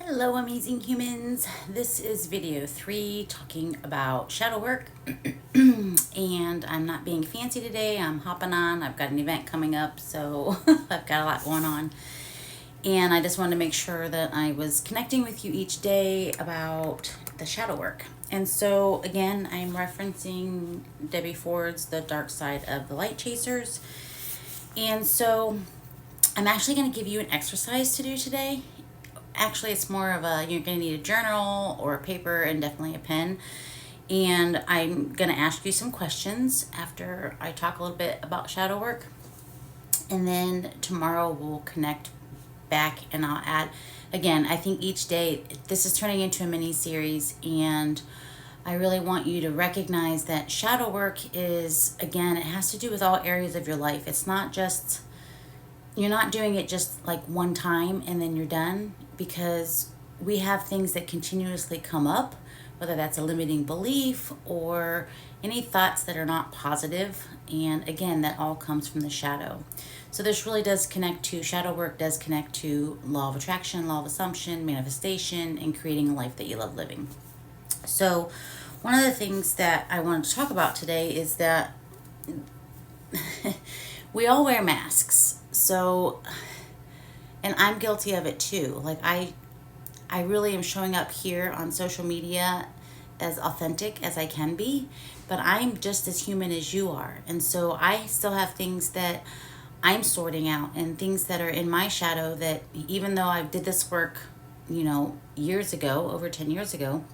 Hello, amazing humans. This is video 3 talking about shadow work. And I'm not being fancy today. I'm hopping on. I've got an event coming up, so I've got a lot going on. And I just wanted to make sure that I was connecting with you each day about the shadow work. And so, again, I'm referencing Debbie Ford's The Dark Side of the Light Chasers. And so, I'm actually going to give you an exercise to do today. Actually, it's more of you're going to need a journal or a paper and definitely a pen. And I'm going to ask you some questions after I talk a little bit about shadow work. And then tomorrow we'll connect back and I'll add, again, I think each day, this is turning into a mini series, and I really want you to recognize that shadow work is, again, it has to do with all areas of your life. It's not just, you're not doing it just like one time and then you're done, because we have things that continuously come up, whether that's a limiting belief or any thoughts that are not positive. And again, that all comes from the shadow. So this really does connect to, shadow work does connect to law of attraction, law of assumption, manifestation, and creating a life that you love living. So one of the things that I wanted to talk about today is that we all wear masks. So, and I'm guilty of it too. Like I really am showing up here on social media as authentic as I can be, but I'm just as human as you are. And so I still have things that I'm sorting out, and things that are in my shadow that, even though I did this work, years ago, over 10 years ago,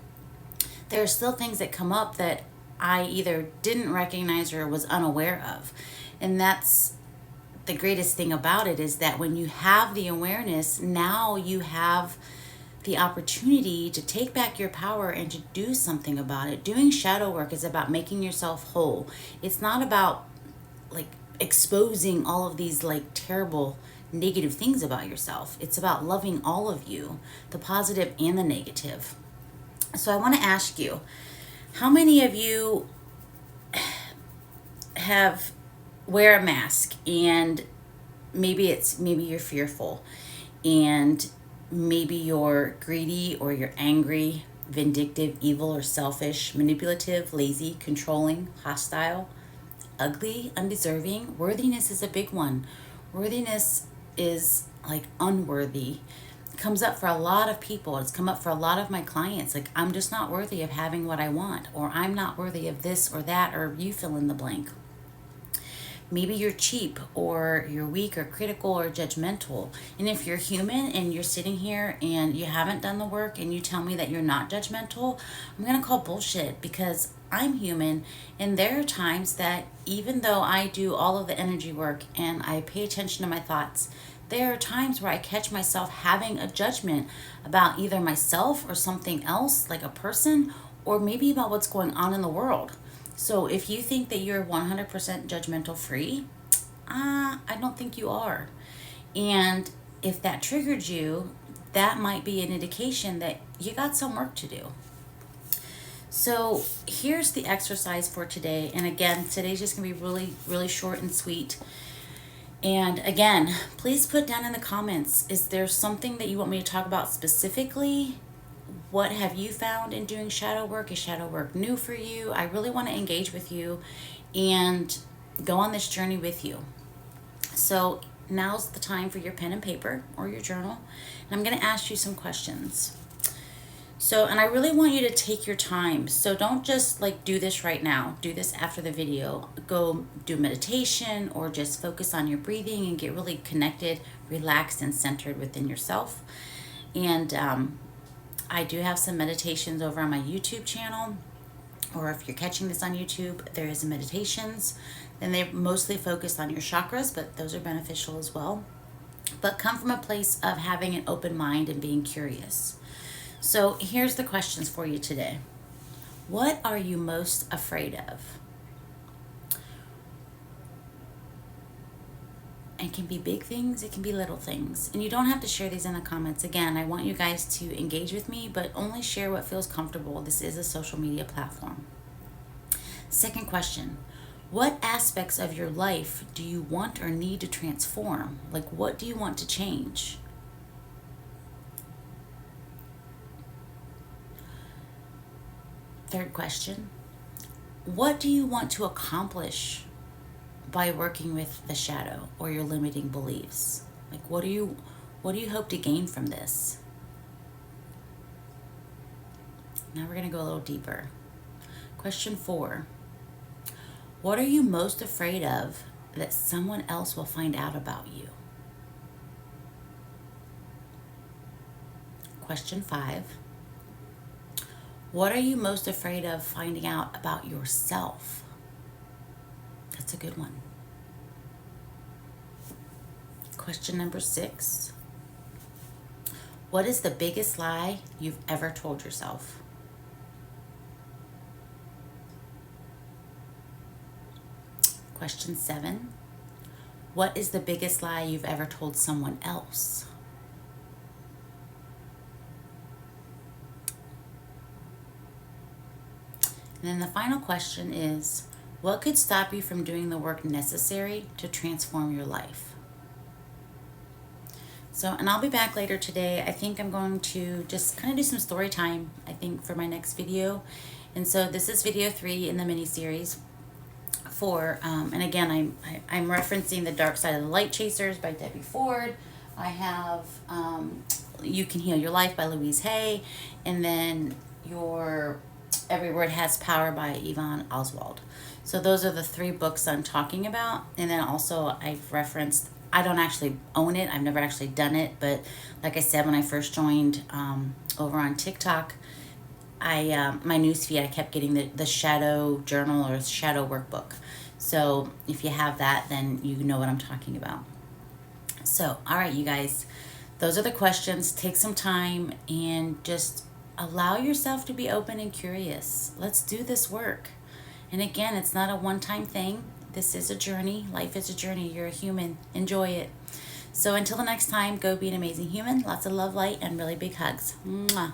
there are still things that come up that I either didn't recognize or was unaware of. And that's the greatest thing about it, is that when you have the awareness, now you have the opportunity to take back your power and to do something about it. Doing shadow work is about making yourself whole. It's not about like exposing all of these like terrible negative things about yourself. It's about loving all of you, the positive and the negative. So I want to ask you, how many of you have wear a mask, and maybe you're fearful, and maybe you're greedy, or you're angry, vindictive, evil, or selfish, manipulative, lazy, controlling, hostile, ugly, undeserving. Worthiness is a big one. Worthiness is like unworthy. It comes up for a lot of people. It's come up for a lot of my clients. Like, I'm just not worthy of having what I want, or I'm not worthy of this or that, or you fill in the blank. Maybe you're cheap, or you're weak, or critical, or judgmental. And if you're human and you're sitting here and you haven't done the work and you tell me that you're not judgmental, I'm going to call bullshit, because I'm human. And there are times that, even though I do all of the energy work and I pay attention to my thoughts, there are times where I catch myself having a judgment about either myself or something else, like a person, or maybe about what's going on in the world. So if you think that you're 100% judgmental free, I don't think you are. And if that triggered you, that might be an indication that you got some work to do. So here's the exercise for today. And again, today's just going to be really, really short and sweet. And again, please put down in the comments, is there something that you want me to talk about specifically? What have you found in doing shadow work? Is shadow work new for you? I really want to engage with you and go on this journey with you. So now's the time for your pen and paper or your journal. And I'm going to ask you some questions. So, and I really want you to take your time. So don't just like do this right now. Do this after the video. Go do meditation, or just focus on your breathing and get really connected, relaxed, and centered within yourself. And I do have some meditations over on my YouTube channel, or if you're catching this on YouTube, there is meditations, and they're mostly focused on your chakras, but those are beneficial as well. But come from a place of having an open mind and being curious. So here's the questions for you today. What are you most afraid of? It can be big things, it can be little things. And you don't have to share these in the comments. Again, I want you guys to engage with me, but only share what feels comfortable. This is a social media platform. Second question, what aspects of your life do you want or need to transform? Like, what do you want to change? Third question, what do you want to accomplish by working with the shadow or your limiting beliefs? Like what do you hope to gain from this? Now we're going to go a little deeper. Question 4. What are you most afraid of that someone else will find out about you? Question 5. What are you most afraid of finding out about yourself? That's a good one. Question number 6. What is the biggest lie you've ever told yourself? Question 7. What is the biggest lie you've ever told someone else? And then the final question is, what could stop you from doing the work necessary to transform your life? So, and I'll be back later today. I think I'm going to just kind of do some story time, I think, for my next video. And so this is video 3 in the mini series. And again, I'm referencing The Dark Side of the Light Chasers by Debbie Ford. I have You Can Heal Your Life by Louise Hay, and then Every Word Has Power by Yvonne Oswald. So those are the 3 books I'm talking about. And then also I've referenced, I don't actually own it, I've never actually done it, but like I said, when I first joined over on TikTok, my newsfeed, I kept getting the shadow journal or shadow workbook. So if you have that, then you know what I'm talking about. So, all right, you guys, those are the questions. Take some time and just allow yourself to be open and curious. Let's do this work. And again, it's not a one-time thing. This is a journey. Life is a journey. You're a human. Enjoy it. So until the next time, go be an amazing human. Lots of love, light, and really big hugs. Mwah.